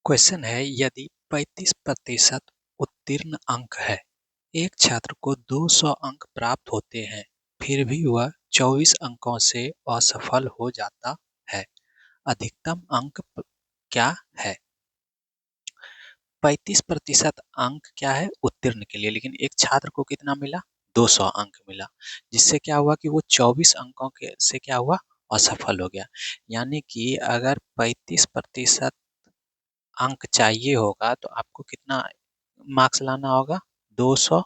Question है, यदि 35% उत्तीर्ण अंक है, एक छात्र को 200 अंक प्राप्त होते हैं, फिर भी वह 24 अंकों से असफल हो जाता है। अधिकतम अंक क्या है? 35% अंक क्या है उत्तीर्ण के लिए, लेकिन एक छात्र को कितना मिला? 200 अंक मिला, जिससे क्या हुआ कि वो 24 अंकों के से क्या हुआ? असफल हो गया। यानी कि अगर 35% अंक चाहिए होगा तो आपको कितना मार्क्स लाना होगा? 200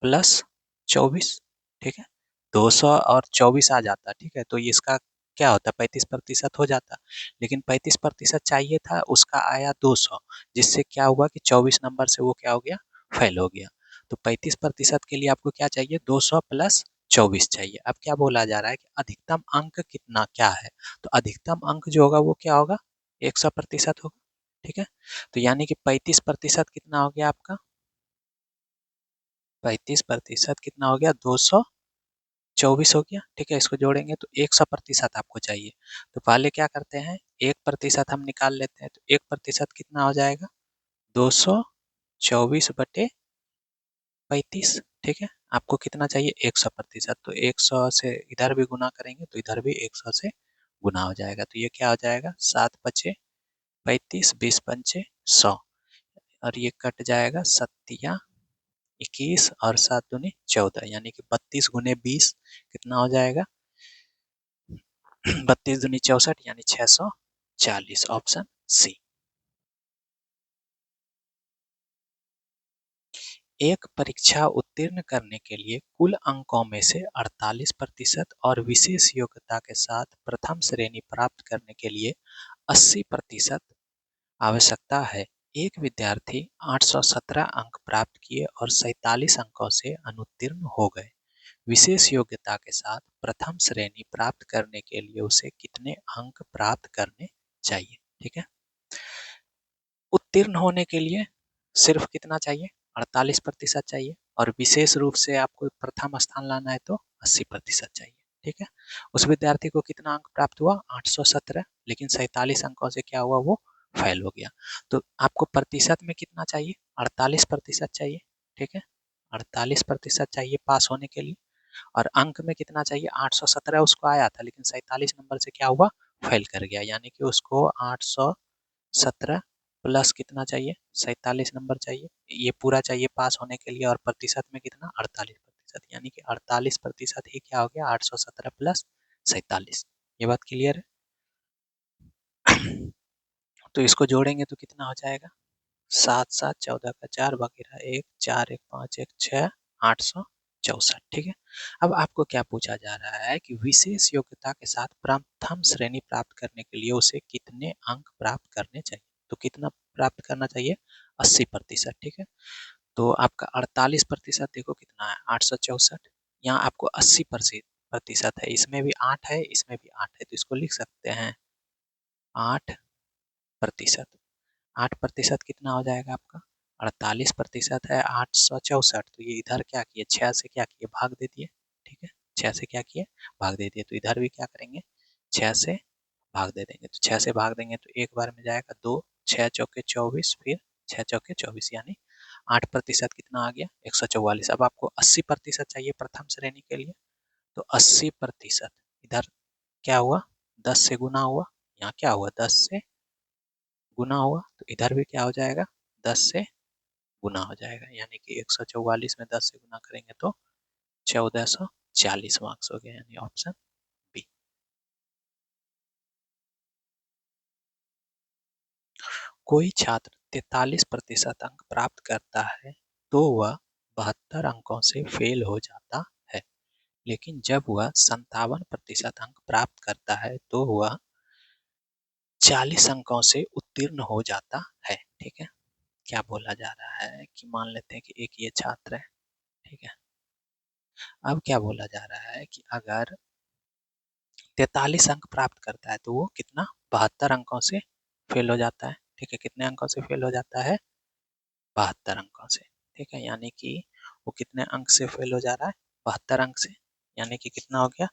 प्लस 24। ठीक है, 200 और 24 आ जाता, ठीक है, तो इसका क्या होता? 35% हो जाता, लेकिन 35% चाहिए था, उसका आया 200, जिससे क्या हुआ कि 24 नंबर से वो क्या हो गया? फेल हो गया। तो 35% के लिए आपको क्या चाहिए? 200 प्लस 24 चाहिए। अब क्या बोला जा रहा है कि अधिकतम अंक कितना क्या है? तो अधिकतम अंक जो होगा वो क्या होगा? 100% होगा। ठीक है, तो यानी कि 35% कितना हो गया आपका? 35% कितना हो गया? 224 हो गया। ठीक है, इसको जोड़ेंगे तो 100% आपको चाहिए। तो पहले क्या करते हैं, 1% हम निकाल लेते हैं, तो 1% कितना हो जाएगा? 224/35। ठीक है, आपको कितना चाहिए? 100%। तो 100 से इधर भी गुना करेंगे तो इधर भी 100 से गुना हो जाएगा। तो ये क्या हो जाएगा? 7×5 = 35, 20×5 = 100, और ये कट जाएगा 7×21 और 7×2 = 14, यानी कि 32×20 कितना हो जाएगा? 32×2 = 64, यानी 640। Option C. एक परीक्षा उत्तीर्ण करने के लिए कुल अंकों में से 48% और विशेष योग्यता के साथ प्रथम श्रेणी प्राप्त करने के लिए 80% आवश्यकता है। एक विद्यार्थी 817 अंक प्राप्त किए और 47 अंकों से अनुत्तीर्ण हो गए। विशेष योग्यता के साथ प्रथम श्रेणी प्राप्त करने के लिए उसे कितने अंक प्राप्त करने चाहिए? ठीक है, उत्तीर्ण होने के लिए सिर्फ कितना चाहिए? 48% चाहिए, और विशेष रूप से आपको प्रथम स्थान लाना है तो 80% चाहिए। ठीक है, उस विद्यार्थी को कितना अंक प्राप्त हुआ? 817, लेकिन 47 अंकों से क्या हुआ? वो फेल हो गया। तो आपको प्रतिशत में कितना चाहिए? 48% चाहिए। ठीक है, 48% चाहिए पास होने के लिए। और अंक में कितना चाहिए? 817 उसको आया था, लेकिन 47 नंबर से क्या हुआ? फेल कर गया, यानी कि उसको 817 प्लस कितना चाहिए? 47 नंबर चाहिए। ये पूरा चाहिए पास होने के लिए, और प्रतिशत में कितना? 48%, यानी कि 48% ही क्या हो गया? 817 प्लस 47। ये बात क्लियर है? तो इसको जोड़ेंगे तो कितना हो जाएगा? 7×7 = 14 का 4, बाकी रहा 1, 4, 1, 5, 1, 6, 864। ठीक है, अब आपको क्या पूछा जा रहा है कि विशेष योग्यता के साथ प्रथम श्रेणी प्राप्त करने के लिए उसे कितने अंक प्राप्त करने चाहिए? तो कितना प्राप्त करना चाहिए? 80%। ठीक है, तो आपका 48% देखो कितना है? 864। यहाँ आपको 80% है, इसमें भी 8 है, इसमें भी 8 है, तो इसको लिख सकते हैं 8%। 8% कितना हो जाएगा आपका? 48% है 864, तो ये इधर क्या किए? 6 से क्या किए? भाग दे दिए। ठीक है, 6 से क्या किए? भाग दे दिए, तो इधर भी क्या करेंगे? 6 से भाग दे देंगे। तो 6 से भाग देंगे तो एक बार में जाएगा 2, 6×4 = 24, फिर 6×4 = 24, यानी 8% कितना आ गया? 144। अब आपको 80% चाहिए प्रथम श्रेणी के लिए, तो 80% इधर क्या हुआ? 10 से गुना हुआ, यहाँ क्या हुआ? 10 से गुना हुआ, तो इधर भी क्या हो जाएगा? 10 से गुना हो जाएगा, यानी कि 144 में 10 से गुना करेंगे तो 1440 मार्क्स हो गया, यानी ऑप्शन बी। कोई छात्र 43% अंक प्राप्त करता है तो वह 72 अंकों से फेल हो जाता है, लेकिन जब वह 57% अंक प्राप्त करता है तो वह 40 अंकों से उत्तीर्ण हो जाता है। ठीक है, क्या बोला जा रहा है कि मान लेते हैं कि एक ये छात्र है। ठीक है, अब क्या बोला जा रहा है कि अगर 43 अंक प्राप्त करता है तो वो कितना? 72 अंकों से फेल हो जाता है। ठीक है, कितने अंकों से फेल हो जाता है? 72 अंकों से। ठीक है, यानी कि वो कितने अंक से फेल हो जा रहा है? 72 अंक से, यानी कि कितना हो गया?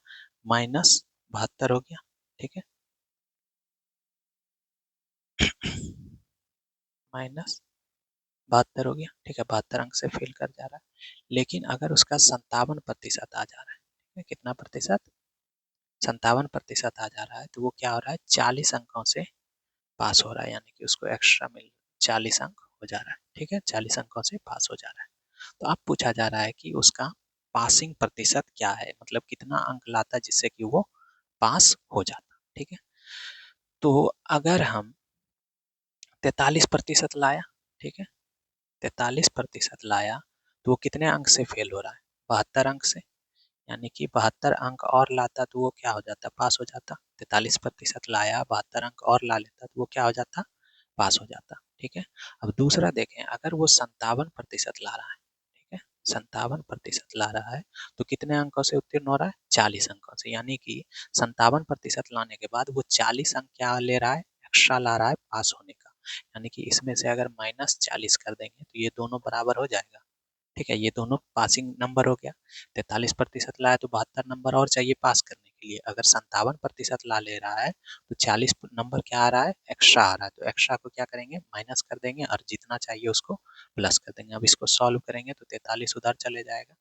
-72 हो गया। ठीक है, माइनस 72 हो गया, ठीक है, 72 अंक से फेल कर जा रहा है। लेकिन अगर उसका 57% आ जा रहा है, ठीक है, कितना प्रतिशत, 57% आ जा रहा है, तो वो क्या हो रहा है, 40 अंकों से पास हो रहा है, यानी कि उसको एक्स्ट्रा मिल 40 अंक हो जा रहा है, ठीक है, 40 अंकों से पास हो जा रहा है। तो अब पूछा जा रहा है कि उसका पासिंग प्रतिशत क्या है, मतलब कितना अंक लाता जिससे कि वो पास हो जाता, ठीक है। तो अगर हम 43% लाया, ठीक है, 43% लाया, तो वो कितने अंक से फेल हो रहा है, 72 अंक से, यानी कि 72 अंक और लाता तो वो क्या हो जाता, पास हो जाता। 43% लाया, 72 अंक और ला लेता तो वो क्या हो जाता, पास हो जाता, ठीक है। अब दूसरा देखें, अगर वो 57% ला रहा है, ठीक है, 57% ला रहा है, तो कितने अंकों से उत्तीर्ण हो रहा है, 40 अंकों से, यानी कि 57% लाने के बाद वो 40 अंक क्या ले रहा है, एक्स्ट्रा ला रहा है पास होने का। यानी कि इसमें से अगर -40 कर देंगे तो ये दोनों बराबर हो जाएगा, ठीक है, ये दोनों पासिंग नंबर हो गया। 43% लाया तो 72 नंबर और चाहिए पास करने के लिए। अगर 57% ला ले रहा है तो 40 नंबर क्या आ रहा है, एक्स्ट्रा आ रहा है, तो एक्स्ट्रा को क्या करेंगे, माइनस कर देंगे और जितना चाहिए उसको प्लस कर देंगे। अब इसको सॉल्व करेंगे तो 43 उधर चले जाएगा,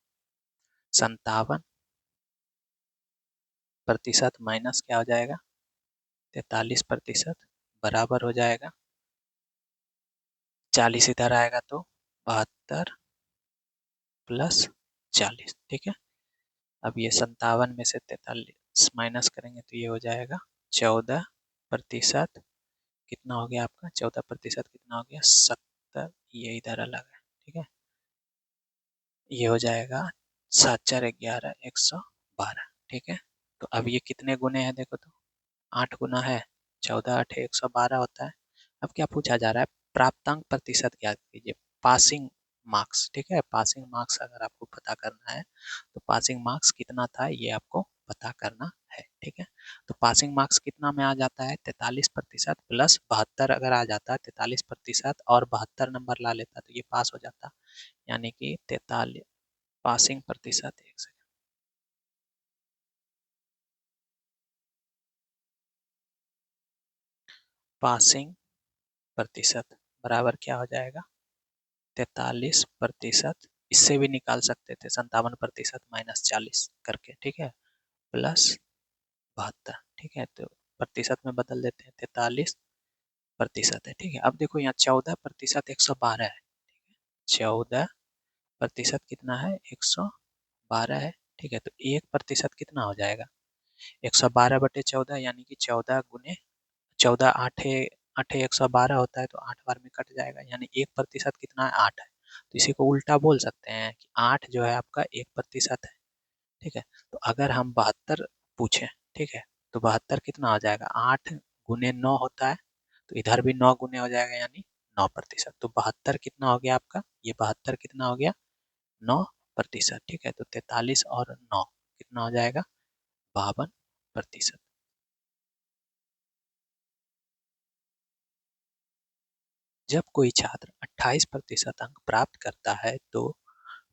57% माइनस क्या हो जाएगा, 43% बराबर हो जाएगा 40 इधर आएगा तो 72 प्लस 40, ठीक है। अब ये 57 में से 43 माइनस करेंगे तो ये हो जाएगा 14%, कितना हो गया आपका, 14% कितना हो गया, 70, ये इधर अलग है, ठीक है, ये हो जाएगा 7 4 11 112, ठीक है। तो अब ये कितने गुने हैं देखो तो, 8 गुना है, 14 8 112 होता है। अब क्या पूछा जा रहा है, प्राप्तांक प्रतिशत ज्ञात कीजिए, पासिंग मार्क्स, ठीक है, पासिंग मार्क्स अगर आपको पता करना है तो पासिंग मार्क्स कितना था ये आपको पता करना है, ठीक है। तो पासिंग मार्क्स कितना में आ जाता है, 43% प्लस 72 अगर आ जाता है, 43% और 72 नंबर ला लेता तो ये पास हो जाता, यानी कि 43 पासिंग प्रतिशत, एक सेकंड, पासिंग प्रतिशत बराबर क्या हो जाएगा, 43%, इससे भी निकाल सकते थे 57% -40 करके, ठीक है, प्लस 72, ठीक है, तो प्रतिशत में बदल देते हैं, 43% है, ठीक है। अब देखो यहाँ 14% 112 है, 14% कितना है, 112 है, ठीक है, तो 1% कितना हो जाएगा, 112/14, यानी कि 14 गुने 14 आठे आठे 112 होता है, तो 8 बार में कट जाएगा, यानी 1% कितना है, 8 है। तो इसी को उल्टा बोल सकते हैं कि 8 जो है आपका 1% है, ठीक है। तो अगर हम 72 पूछें, ठीक है, तो 72 कितना हो जाएगा, 8 गुने 9 होता है, तो इधर भी 9 गुने हो जाएगा, यानी 9%। तो 72 कितना हो गया आपका, ये 72 कितना हो गया, 9%, ठीक है। तो 43 और 9 कितना हो जाएगा, 52%। जब कोई छात्र 28% अंक प्राप्त करता है तो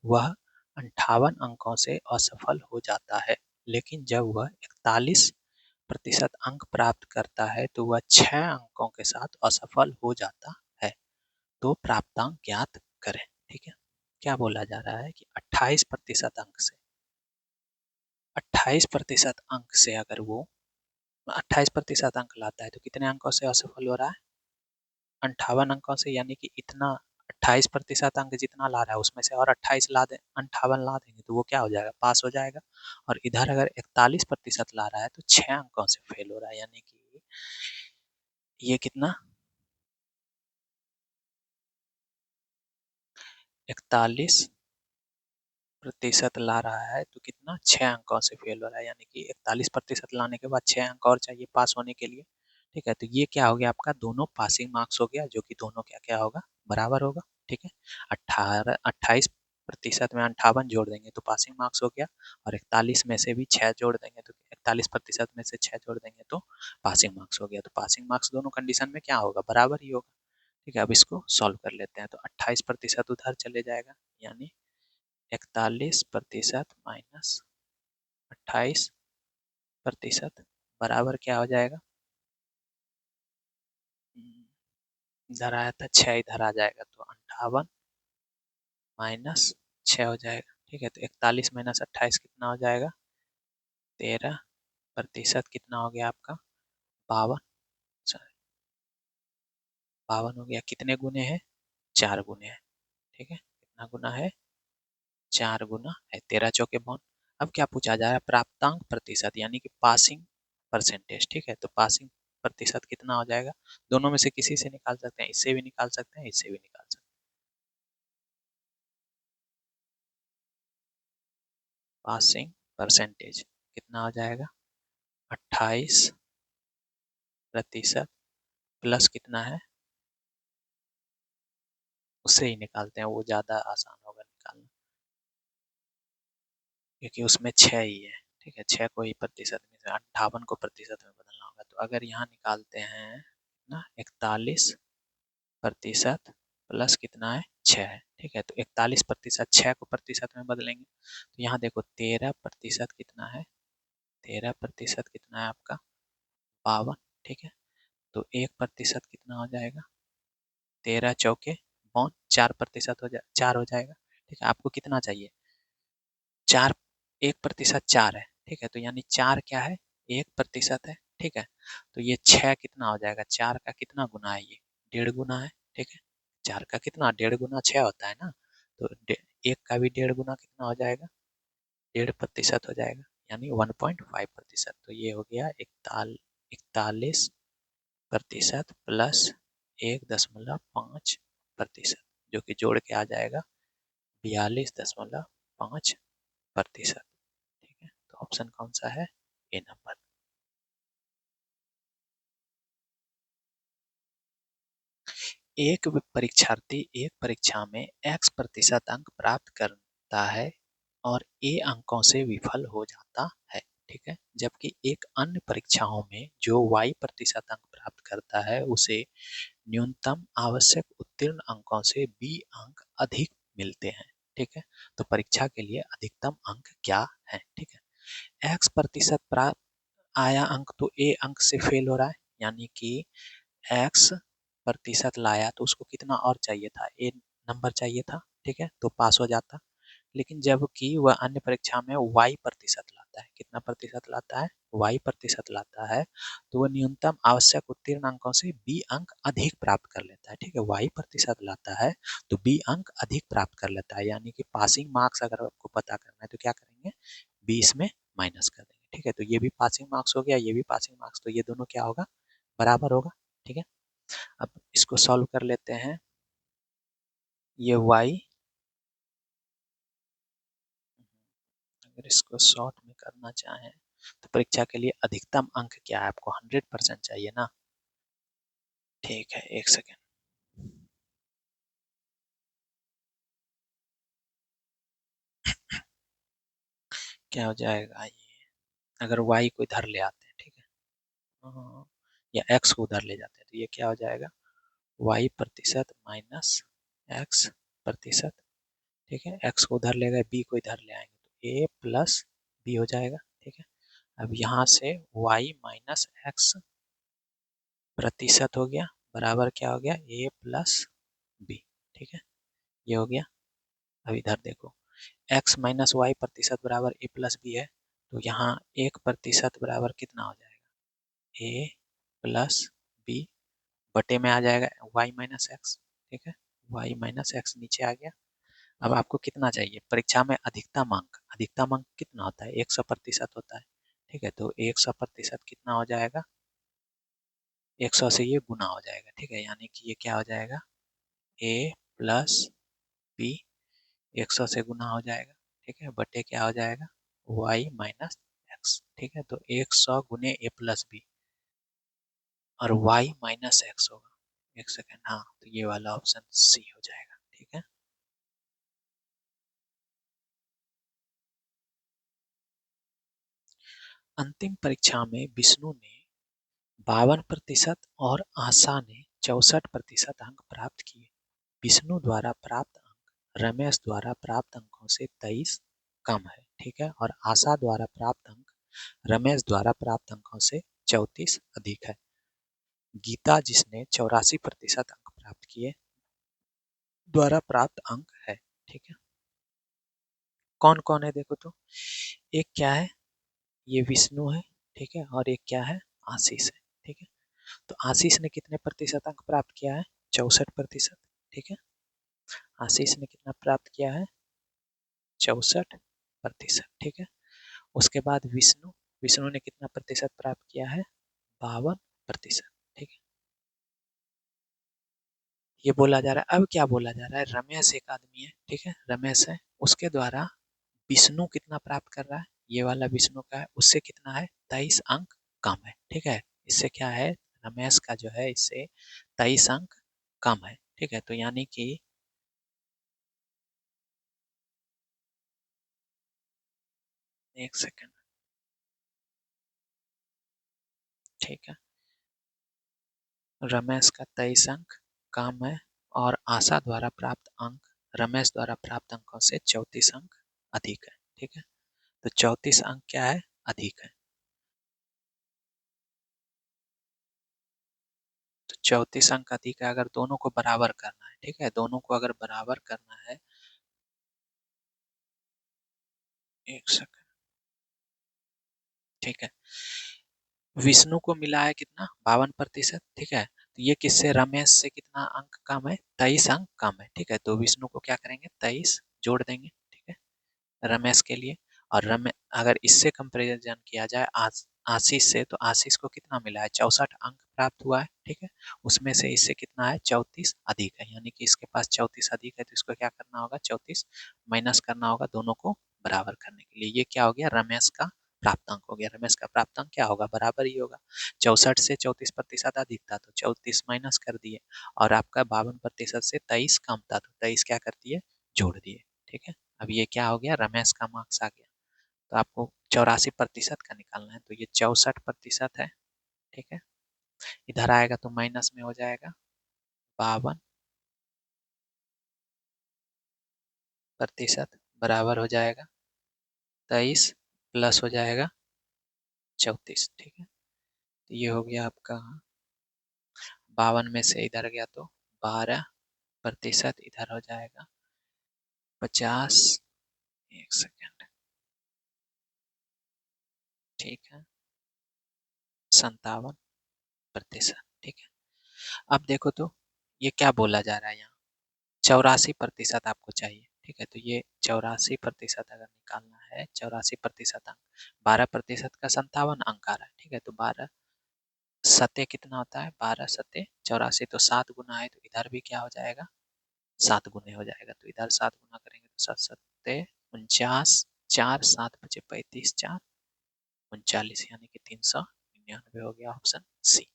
वह 58 अंकों से असफल हो जाता है, लेकिन जब वह 41% अंक प्राप्त करता है तो वह 6 अंकों के साथ असफल हो जाता है। तो प्राप्तांक ज्ञात करें, ठीक है। क्या बोला जा रहा है कि 28% अंक से अगर वो 28% अंक लाता है तो कितने अंकों से असफल हो रहा है, 58 अंकों से, यानी कि इतना 28% अंक जितना ला रहा है उसमें से और 28 ला दे, 58 ला देंगे तो वो क्या हो जाएगा, पास हो जाएगा। और इधर अगर 41% ला रहा है तो 6 अंकों से फेल हो रहा है, यानी कि ये कितना, 41% ला रहा है तो कितना, 6 अंकों से फेल हो रहा है, यानी कि 41% लाने के बाद 6 अंक और चाहिए पास होने के लिए, ठीक है। तो ये क्या हो गया आपका, दोनों पासिंग मार्क्स हो गया, जो कि दोनों क्या क्या होगा, बराबर होगा, ठीक है। 28% में 58 जोड़ देंगे तो पासिंग मार्क्स हो गया, और 41 में से भी 6 जोड़ देंगे तो 41% में से 6 जोड़ देंगे तो पासिंग मार्क्स हो गया। तो पासिंग मार्क्स दोनों कंडीशन में क्या होगा, बराबर ही होगा, ठीक है। अब इसको सॉल्व कर लेते हैं, तो 28% उधर चले जाएगा, यानी 41% माइनस 28% बराबर क्या हो जाएगा, इधर आया था 6, इधर आ जाएगा तो 58 माइनस 6 हो जाएगा। ठीक है, तो 41 माइनस 28 कितना हो जाएगा? 13% कितना हो गया आपका? 52। 52 हो गया। कितने गुने हैं? 4 गुने हैं। ठीक है, कितना गुना है? 4 गुना है। 13 चौके 52। अब क्या पूछा जा रहा है? प्राप्तांक प्रतिशत यानी कि पासिंग परसेंटेज। ठीक है, तो पासिंग प्रतिशत कितना हो जाएगा? दोनों में से किसी से निकाल सकते हैं, इससे भी निकाल सकते हैं, इससे भी निकाल सकते हैं। पासिंग परसेंटेज कितना हो जाएगा? 28% प्लस कितना है? उससे ही निकालते हैं, वो ज्यादा आसान होगा निकालना, क्योंकि उसमें 6 ही है। ठीक है, 6 को ही प्रतिशत में से 58 को प्रतिशत में बदलना होगा। तो अगर यहाँ निकालते हैं ना, 41% प्लस कितना है? 6 है। ठीक है, तो 41% 6 को प्रतिशत में बदलेंगे तो यहाँ देखो 13% कितना है? 13% कितना है आपका? 52। ठीक है, तो 1% कितना हो जाएगा? 13 चौके 52, 4% हो जाए, 4 हो जाएगा। ठीक है, आपको कितना चाहिए? 4। 1% 4 है। ठीक है, तो यानी 4 क्या है? 1% है। ठीक है, तो ये 6 कितना हो जाएगा? 4 का कितना गुना है ये? 1.5 गुना है। ठीक है, 4 का कितना? 1.5 गुना 6 होता है ना, तो 1 का भी 1.5 गुना कितना हो जाएगा? 1.5% हो जाएगा, यानी 1.5%। तो ये हो गया 41% प्लस 1.5%, जो कि जोड़ के आ जाएगा 42.5%। ठीक है, तो ऑप्शन कौन सा है? ए नंबर। एक परीक्षार्थी एक परीक्षा में x% अंक प्राप्त करता है और ए अंकों से विफल हो जाता है। ठीक है, जबकि एक अन्य परीक्षाओं में जो y% अंक प्राप्त करता है उसे न्यूनतम आवश्यक उत्तीर्ण अंकों से b अंक अधिक मिलते हैं। ठीक है, तो परीक्षा के लिए अधिकतम अंक क्या है? ठीक है, x% प्राप्त आया अंक तो ए अंक से फेल हो रहा है, यानी कि x% लाया तो उसको कितना और चाहिए था? ए नंबर चाहिए था। ठीक है, तो पास हो जाता। लेकिन जबकि वह अन्य परीक्षा में y% लाता है, कितना प्रतिशत लाता है? y% लाता है, तो वह न्यूनतम आवश्यक उत्तीर्ण अंकों से b अंक अधिक प्राप्त कर लेता है। ठीक है, y% लाता है तो b अंक अधिक प्राप्त कर लेता है, यानी कि पासिंग मार्क्स अगर आपको पता करना है तो क्या करेंगे? 20 में माइनस कर देंगे। ठीक है, तो ये भी पासिंग मार्क्स हो गया, ये भी पासिंग मार्क्स, तो ये दोनों क्या होगा? बराबर होगा। ठीक है, अब इसको सॉल्व कर लेते हैं। ये y, अगर इसको शॉर्ट में करना चाहें तो परीक्षा के लिए अधिकतम अंक क्या है? आपको 100% चाहिए ना। ठीक है, एक सेकेंड। क्या हो जाएगा ये? अगर y को इधर ले आते हैं, ठीक है, हाँ, या x को उधर ले जाते हैं तो ये क्या हो जाएगा? y% minus x%। ठीक है, x को उधर ले गए, b को इधर ले आएंगे तो a प्लस b हो जाएगा। ठीक है, अब यहाँ से y माइनस x प्रतिशत हो गया, बराबर क्या हो गया? a plus b। ठीक है, ये हो गया। अब इधर देखो, x माइनस वाई प्रतिशत बराबर a प्लस बी है, तो यहाँ 1% बराबर कितना हो जाएगा? a प्लस बी बटे में आ जाएगा y माइनस एक्स। ठीक है, y माइनस एक्स नीचे आ गया। अब आपको कितना चाहिए? परीक्षा में अधिकतम अंक, अधिकतम अंक कितना होता है? 100% होता है। ठीक है, तो 100% कितना हो जाएगा? 100 से ये गुना हो जाएगा। ठीक है, यानी कि ये क्या हो जाएगा? a प्लस बी 100 से गुना हो जाएगा। ठीक है, बटे क्या हो जाएगा? y minus x. ठीक है, तो 100 गुने a प्लस बी और y माइनस एक्स होगा। एक सेकेंड, हाँ, तो ये वाला ऑप्शन सी हो जाएगा। ठीक है, अंतिम परीक्षा में विष्णु ने 52% और आशा ने 64% अंक प्राप्त किए। विष्णु द्वारा प्राप्त अंक रमेश द्वारा प्राप्त अंकों से 23 कम है। ठीक है, और आशा द्वारा प्राप्त अंक रमेश द्वारा प्राप्त अंकों से 34 अधिक है। गीता जिसने 84% अंक प्राप्त किए द्वारा प्राप्त अंक है। ठीक है, कौन कौन है देखो तो, एक क्या है, ये विष्णु है। ठीक है, और एक क्या है, आशीष है। ठीक है, तो आशीष ने कितने प्रतिशत अंक प्राप्त किया है, 64%। ठीक है, आशीष ने कितना प्राप्त किया है, 64%। ठीक है, उसके बाद विष्णु, विष्णु ने कितना प्रतिशत प्राप्त किया है, 52%। ठीक है, ये बोला जा रहा है, अब क्या बोला जा रहा है, रमेश एक आदमी है। ठीक है, रमेश है, उसके द्वारा विष्णु कितना प्राप्त कर रहा है, ये वाला विष्णु का है, उससे कितना है, 23 अंक कम है। ठीक है, इससे क्या है, रमेश का जो है इससे 23 अंक कम है। ठीक है, तो यानी कि एक सेकंड। ठीक है, रमेश का 23 अंक कम है और आशा द्वारा प्राप्त अंक रमेश द्वारा प्राप्त अंकों से 34 अंक अधिक है। ठीक है, तो 34 अंक क्या है, अधिक है। तो 34 अंक अधिक है, अगर दोनों को बराबर करना है। ठीक है, दोनों को अगर बराबर करना है, एक सेकंड। ठीक है, विष्णु को मिला है कितना, 52%। ठीक है, तो ये किससे, रमेश से कितना अंक कम है, 23 अंक कम है। ठीक है, तो विष्णु को क्या करेंगे, 23 जोड़ देंगे। ठीक है, रमेश के लिए। और अगर इससे कंपेरिजन किया जाए आशीष से, तो आशीष को कितना मिला है, 64 अंक प्राप्त हुआ है। ठीक है, उसमें से इससे कितना है, 34 अधिक है, यानी कि इसके पास 34 अधिक है, तो इसको क्या करना होगा, 34 माइनस करना होगा दोनों को बराबर करने के लिए। ये क्या हो गया, रमेश का प्राप्तांक हो गया। रमेश का प्राप्तांक क्या होगा, बराबर ही होगा। 64 से 34% अधिक था तो 34 माइनस कर दिए, और आपका 52% से 23 कम था तो 23 क्या कर दिए, जोड़ दिए। ठीक है, अब ये क्या हो गया, रमेश का मार्क्स आ गया। तो आपको 84% का निकालना है, तो ये 64% है। ठीक है, इधर आएगा तो माइनस में हो जाएगा, 52% बराबर हो जाएगा 23 प्लस हो जाएगा 34। ठीक है, तो ये हो गया आपका 52 में से इधर गया तो 12%, इधर हो जाएगा 50। एक सेकेंड। ठीक है, 57%। ठीक है, अब देखो तो ये क्या बोला जा रहा है यहाँ, 84% आपको चाहिए। ठीक है, तो ये 84% अगर निकालना है, 84% अंक, 12% का 57 अंक आ रहा है। ठीक है, तो 12 सते कितना होता है, 12 सते 84, तो 7 गुना है, तो इधर भी क्या हो जाएगा, 7 गुने हो जाएगा। तो इधर 7 गुना करेंगे तो 7 सत्ते 49, 4 7 बचे 35, 4 39, यानी कि 399 हो गया, ऑप्शन सी।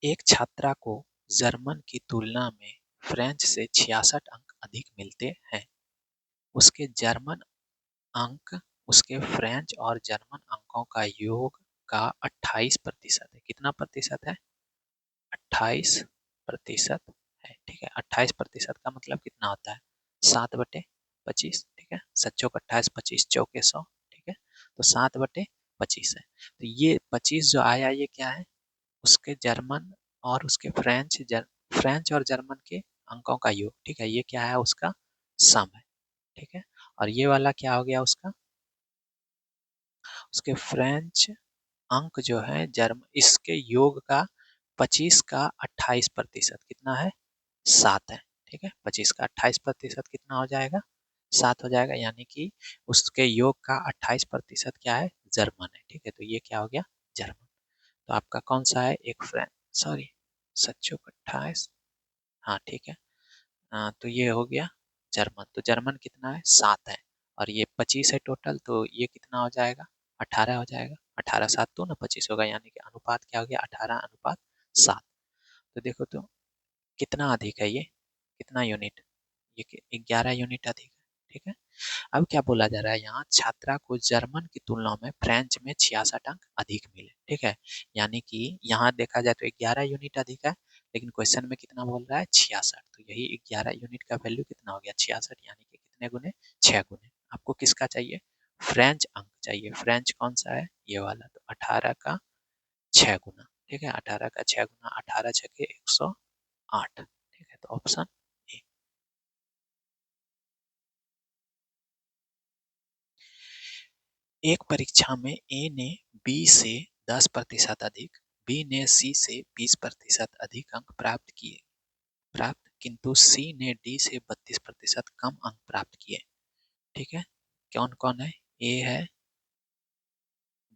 एक छात्रा को जर्मन की तुलना में फ्रेंच से 66 अंक अधिक मिलते हैं। उसके जर्मन अंक उसके फ्रेंच और जर्मन अंकों का योग का 28% है। कितना प्रतिशत है, 28% है। ठीक है, 28% का मतलब कितना होता है, 7/25। ठीक है, सच्चों का 28, 25 चौके 100। ठीक है, तो 7/25 है। तो ये 25 जो आया ये क्या है, उसके जर्मन और उसके फ्रेंच और जर्मन के अंकों का योग। ठीक है, ये क्या है, उसका सम है। ठीक है, और ये वाला क्या हो गया, उसका उसके फ्रेंच अंक जो है जर्म इसके योग का 25 का 28% कितना है, 7 है। ठीक है, 25 का 28% कितना हो जाएगा, 7 हो जाएगा, यानी कि उसके योग का 28% क्या है, जर्मन है। ठीक है, तो ये क्या हो गया, जर्मन। तो आपका कौन सा है, एक फ्रेंच, सॉरी, सच्चो 28, हाँ ठीक है। तो ये हो गया जर्मन, तो जर्मन कितना है, 7 है, और ये 25 है टोटल, तो ये कितना हो जाएगा, 18 हो जाएगा। 18 7 तो ना 25 होगा, यानी कि अनुपात क्या हो गया, 18:7। तो देखो तो कितना अधिक है ये, कितना यूनिट, ये 11 यूनिट अधिक है। ठीक है, अब क्या बोला जा रहा है यहाँ, छात्रा को जर्मन की तुलना में फ्रेंच में 66 अंक अधिक मिले। ठीक है, यानी कि यहाँ देखा जाए तो 11 यूनिट अधिक है, लेकिन क्वेश्चन में कितना बोल रहा है, 66। तो यही 11 यूनिट का वैल्यू कितना हो गया, 66, यानी कि कितने गुने, 6 गुने। आपको किसका चाहिए, फ्रेंच अंक चाहिए। फ्रेंच कौन सा है, ये वाला, तो 18 का 6 गुना। ठीक है, 18 का 6 गुना 18 छके 108। ठीक है, तो ऑप्शन ए। एक परीक्षा में ए ने बी से 10% अधिक, बी ने सी से 20% अधिक अंक प्राप्त, किंतु सी ने डी से 32% कम अंक प्राप्त किए। ठीक है, कौन कौन है? ए है,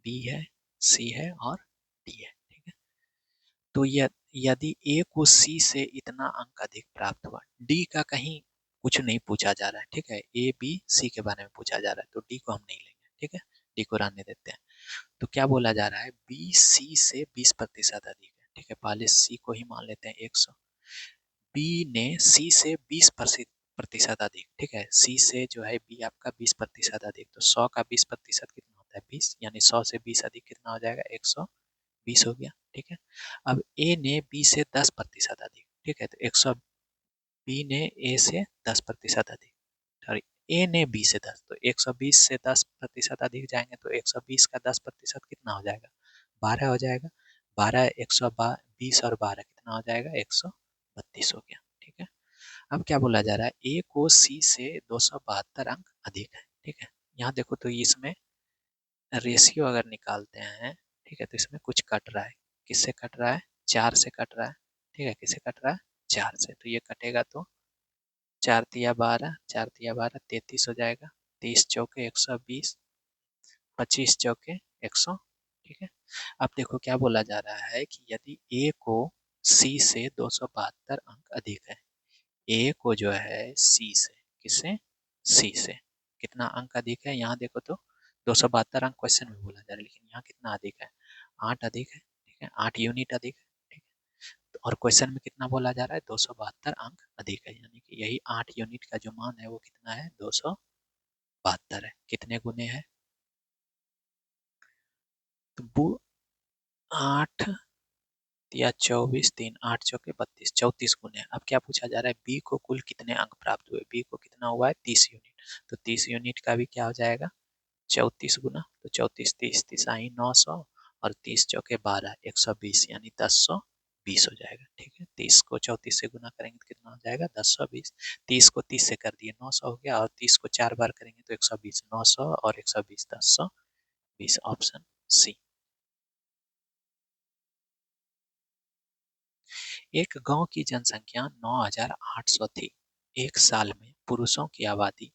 बी है, सी है और डी है। ठीक है, तो यदि ए को सी से इतना अंक अधिक प्राप्त हुआ, डी का कहीं कुछ नहीं पूछा जा रहा है। ठीक है, ए बी सी के बारे में पूछा जा रहा है, तो डी को हम नहीं लेंगे। ठीक है, डी को रहने देते हैं। तो क्या बोला जा रहा है? बी सी से 20% अधिक है। ठीक है, पहले सी को ही मान लेते हैं 100। बी ने सी से 20% अधिक। ठीक है, सी से जो है बी आपका 20% अधिक, तो 100 का 20% कितना होता है? 20, यानी 100 से 20 अधिक कितना हो जाएगा? 120 हो गया। ठीक है, अब ए ने बी से 10% अधिक। ठीक है, तो 100, बी ने ए से 10% अधिक, सॉरी, ए ने बी से 10, तो 120 से 10% अधिक जाएंगे तो 120 का 10% कितना हो जाएगा? 12 हो जाएगा। 12, 120 और 12 कितना हो जाएगा? 132 हो गया। ठीक है, अब क्या बोला जा रहा है? ए को सी से 272 अंक अधिक है। ठीक है, यहाँ देखो तो इसमें रेशियो अगर निकालते हैं, ठीक है, तो इसमें कुछ कट रहा है। किससे कट रहा है? 4 से कट रहा है। ठीक है, किससे कट रहा है? 4 से। तो ये कटेगा तो 4 तिया 12, 4 तिया 12, 33 हो जाएगा। 30 चौके 120, 25 चौके 100। ठीक है, अब देखो क्या बोला जा रहा है कि यदि ए को सी से 272 अंक अधिक है, ए को जो है सी से, किससे? सी से कितना अंक अधिक है? यहाँ देखो तो 272 अंक क्वेश्चन में बोला जा रहा है, लेकिन यहाँ कितना अधिक है? 8 अधिक है। ठीक है, 8 यूनिट अधिक है। ठीक है, और क्वेश्चन में कितना बोला जा रहा है? 272 अंक अधिक है, यानी कि यही 8 यूनिट का जो मान है वो कितना है? 272 है। कितने गुने है? तो वो 8 या 24, 3 8 चौके 32, 34 गुने। अब क्या पूछा जा रहा है? बी को कुल कितने अंक प्राप्त हुए? बी को कितना हुआ है? 30 यूनिट। तो 30 यूनिट का भी क्या हो जाएगा? 34 गुना, तो 34, 30 तिसाही 900 और 30 चौके 12, 120, यानी 1020 हो जाएगा। ठीक है, 30 को 34 से गुना करेंगे तो कितना हो जाएगा? 1020। 30 को 30 से कर दिए 900 हो गया, और 30 को 4 बार करेंगे तो 120, 900 और 120, 1020, ऑप्शन सी। एक गांव की जनसंख्या 9,800 थी। एक साल में पुरुषों की आबादी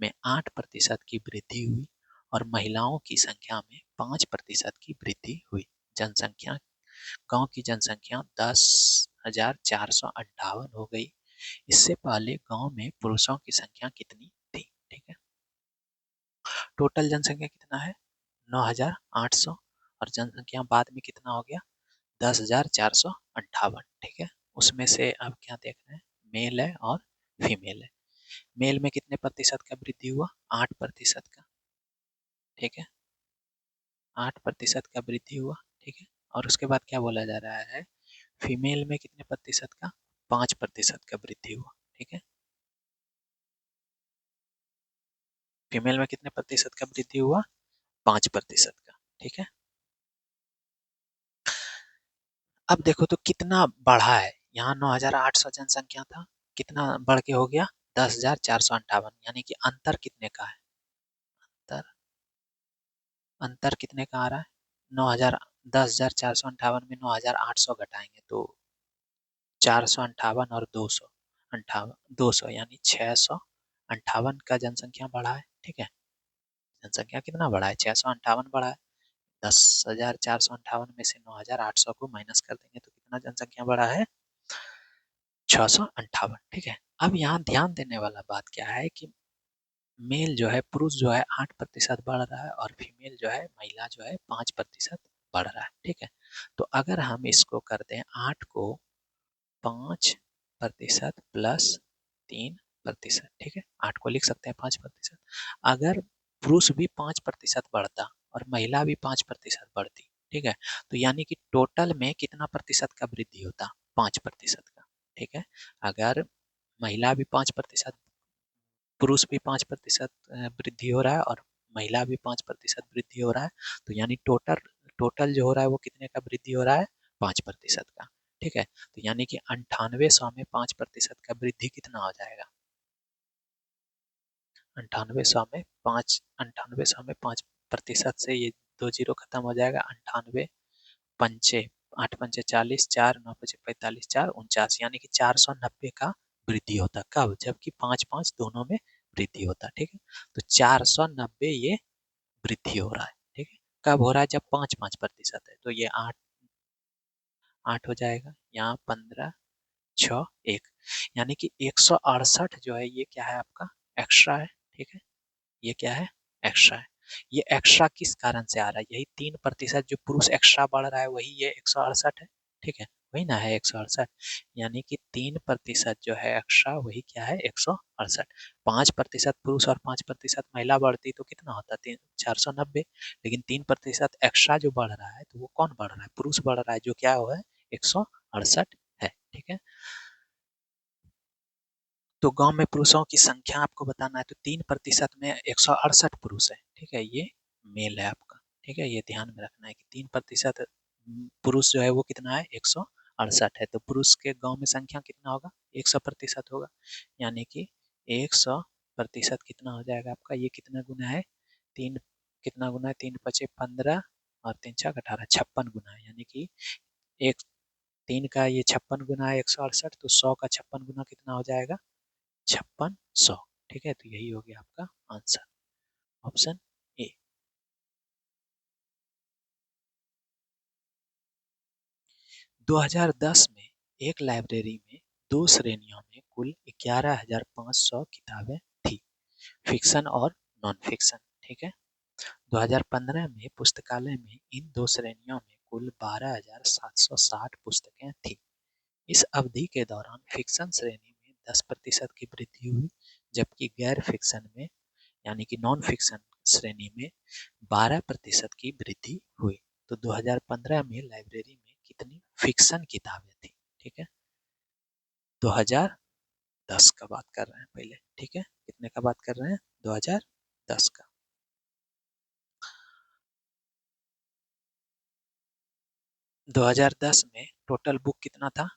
में 8% की वृद्धि हुई और महिलाओं की संख्या में 5% की वृद्धि हुई। जनसंख्या गांव की जनसंख्या 10,458 हो गई। इससे पहले गांव में पुरुषों की संख्या कितनी थी? ठीक है, टोटल जनसंख्या कितना है? 9,800, और जनसंख्या बाद में कितना हो गया? 10,458। ठीक है, उसमें से अब क्या देख रहे हैं? मेल है और फीमेल है। मेल में कितने प्रतिशत का वृद्धि हुआ? 8% का। ठीक है, 8% का वृद्धि हुआ। ठीक है, और उसके बाद क्या बोला जा रहा है? फीमेल में कितने प्रतिशत का? 5% का वृद्धि हुआ। ठीक है, फीमेल में कितने प्रतिशत का वृद्धि हुआ? 5% का। ठीक है, अब देखो तो कितना बढ़ा है। यहाँ 9,800 जनसंख्या था, कितना बढ़ के हो गया? 10,458, यानी कि अंतर कितने का है? अंतर अंतर कितने का आ रहा है? 9,000, 10,458 में 9,800 घटाएंगे तो 458 और 200 यानी 658 का जनसंख्या बढ़ा है। ठीक है, जनसंख्या कितना बढ़ा है? 658 बढ़ा है। 10,458 में से 9,800 को माइनस कर देंगे तो कितना जनसंख्या बढ़ा है? 658। ठीक है, अब यहाँ ध्यान देने वाला बात क्या है कि मेल जो है, पुरुष जो है 8% बढ़ रहा है, और फीमेल जो है, महिला जो है 5% बढ़ रहा है। ठीक है, तो अगर हम इसको करते हैं 8 को 5% प्लस 3%। ठीक है, 8 को लिख सकते हैं 5%। अगर पुरुष भी 5% बढ़ता और महिला भी 5% बढ़ती, ठीक है, तो यानी कि टोटल में कितना प्रतिशत का वृद्धि होता? 5% का। ठीक है, अगर महिला भी 5%, पुरुष भी 5% वृद्धि हो रहा है, और महिला भी 5% वृद्धि हो रहा है, तो यानी टोटल टोटल जो हो रहा है वो कितने का वृद्धि हो रहा है? 5% का। ठीक है, तो यानी कि 9800 में 5% का वृद्धि कितना हो जाएगा? 9800 से ये 2 जीरो खत्म हो जाएगा। 98 पंचे 8 पंचे 40, 4 9 पंचे 45, 4 49, यानी कि 490 का वृद्धि होता। कब? जबकि 5 5 दोनों में वृद्धि होता। ठीक है, तो 490 ये वृद्धि हो रहा है। ठीक है, कब हो रहा है? जब 5 5% है, तो ये आठ आठ हो जाएगा, यहाँ 15 6 1, यानी कि 168 जो है ये क्या है आपका? एक्स्ट्रा है। ठीक है, ये क्या है? एक्स्ट्रा है। ये एक्स्ट्रा किस कारण से आ रहा है? यही 3% जो पुरुष एक्स्ट्रा बढ़ रहा है वही ये 168 है। ठीक है, वही ना है 168, यानी कि 3% जो है एक्स्ट्रा वही क्या है? 168। 5% पुरुष और 5% महिला बढ़ती तो कितना होता? 490, लेकिन 3% एक्स्ट्रा जो बढ़ रहा है तो वो कौन बढ़ रहा है? पुरुष बढ़ रहा है, जो क्या हुआ है? 168 है। ठीक है, तो गांव में पुरुषों की संख्या आपको बताना है, तो 3% में 168 पुरुष है। ठीक है, ये मेल है आपका। ठीक है, ये ध्यान में रखना है कि 3% पुरुष जो है वो कितना है? 168 है। तो पुरुष के गांव में संख्या कितना होगा? 100% होगा, यानी कि 100% कितना हो जाएगा आपका? ये कितना गुना है? तीन कितना गुना है? 3 5 15 और 3 6 18, 56 गुना है, यानी कि एक 3 का ये 56 गुना है 168, तो 100 का 56 गुना कितना हो जाएगा? 5600। ठीक है, तो यही हो गया आपका आंसर, ऑप्शन ए। 2010 में एक लाइब्रेरी में दो श्रेणियों में कुल 11,500 किताबें थी, फिक्शन और नॉन फिक्शन। ठीक है, 2015 में पुस्तकालय में इन दो श्रेणियों में कुल 12,760 पुस्तकें थी। इस अवधि के दौरान फिक्शन श्रेणी में 10% की वृद्धि हुई, जबकि गैर फिक्शन में यानी कि नॉन फिक्शन श्रेणी में 12% की वृद्धि हुई। तो 2015 में लाइब्रेरी में कितनी फिक्शन किताबें थी? ठीक है, 2010 का बात कर रहे हैं पहले। ठीक है, कितने का बात कर रहे हैं? 2010 का। 2010 में टोटल बुक कितना था?